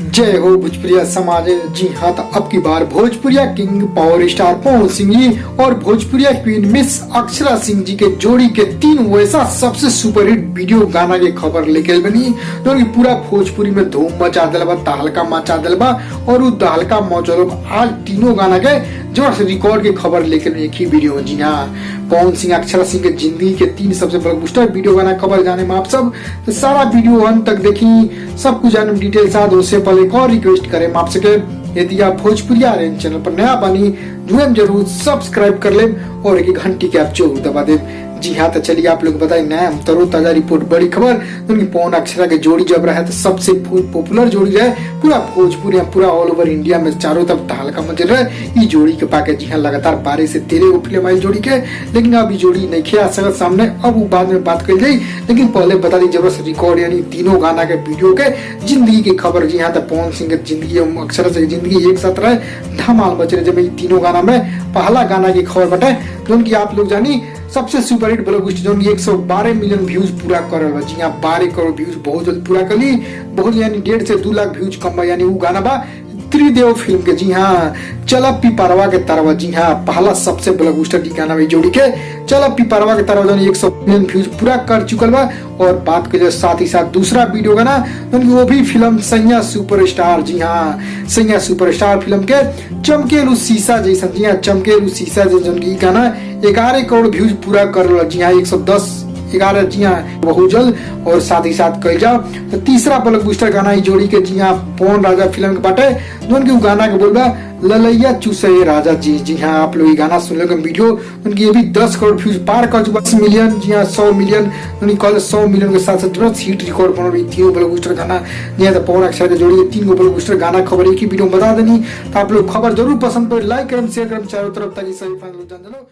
जय हो भोजपुरिया समाज। जी हाँ, तो अब की बार भोजपुरिया king power star Pawan Singh ji और भोजपुरिया क्वीन मिस अक्षरा सिंह जी के जोड़ी के तीन वैसा सबसे सुपरहिट वीडियो गाना के खबर लेके बनी जो कि पूरा भोजपुरी में धूम मचा दिल बा, तहलका मचा दिल बा। और उ तहलका मचल आज तीनों गाना के जबरदस्त रिकॉर्ड के खबर लेकर एक ही वीडियो। जी हाँ, पवन सिंह अक्षरा सिंह के जिंदगी के तीन सबसे ब्लॉकबस्टर वीडियो गाना खबर जाने में आप सब तो सारा वीडियो अंत तक देखी, सब कुछ जाने डिटेल साथ। उससे पहले एक और रिक्वेस्ट करें आप सके, यदि आप भोजपुरिया चैनल पर नया बनी जुएम जरूर सब्सक्राइब कर ले और एक घंटी के आप जरूर दबा दे। जी हाँ, तो चलिए आप लोग बताइए नया तरोताजा रिपोर्ट बड़ी खबर उनकी पवन अक्षरा के जोड़ी जब रहा तो सबसे पॉपुलर जोड़ी रहे पूरा भोजपुरी पूरा ऑल ओवर इंडिया में चारों तरफ तहलका मच रहे ये जोड़ी के पाके। जी हाँ, लगातार 12 से 13 फिल्म आई जोड़ी के, लेकिन अब ये जोड़ी नहीं आ सकता सामने, अब वो बाद में बात कर जाए। लेकिन पहले बता दी जबरदस्त रिकॉर्ड यानी तीनों गाना के वीडियो के जिंदगी की खबर। जी हाँ, तो पवन सिंह की जिंदगी अक्षरा से जिंदगी एक साथ रहे धमाल मच रहे जब ये तीनों गाना में पहला गाना की खबर बटे जो उनकी आप लोग जानी सबसे सुपरहिट ब्लॉकबस्टर जो 112 मिलियन व्यूज पूरा कर रहा। जी हाँ, 12 करोड़ व्यूज बहुत जल्द पूरा कर ली, बहुत यानी 1.5 से 2 लाख व्यूज कम यानी वो गाना बा त्रिदेव फिल्म के। जी हाँ, चला पिपरवा के तरवा। जी हाँ, पहला सबसे ब्लॉकबस्टर की गाना जोड़ी के चला पिपरवा के तरवा जो 100 मिलियन व्यूज पूरा कर चुकल बा। और बात करिए साथ ही साथ दूसरा वीडियो गाना वो भी फिल्म सैया सुपरस्टार। जी हाँ, सैया सुपरस्टार फिल्म के चमकेलू शीशा जैसा। जी हाँ, चमकेलू शीशा जैसा गाना 11 करोड़ व्यूज पूरा कर रहा। जी हाँ, 110-11। जी हाँ, बहुत जल्द। और साथ ही साथ कही जाओ तो तीसरा ब्लॉकबस्टर गाना जोड़ी के जी हाँ पवन राजा फिल्म के बाटे जो उनकी गाना के बोलबा ललैया चूसे राजा जी। जी हाँ, आप लोग ये गाना सुन लोगे वीडियो उनकी ये भी 10 करोड़ व्यूज पार कर चुका। 10 मिलियन। जी हाँ, 100 मिलियन उनकी कॉल 100 मिलियन के साथ साथ जबरदस्त हिट रिकॉर्ड बना रही तीनों ब्लॉकबस्टर गाना। जी हाँ, तो पवन अक्षरा के जोड़ी तीन ब्लॉकबस्टर गाना खबर एक ही वीडियो में बता देनी। तो आप लोग खबर जरूर पसंद पर लाइक करें शेयर करें चारों तरफ ताकि सभी जान लो।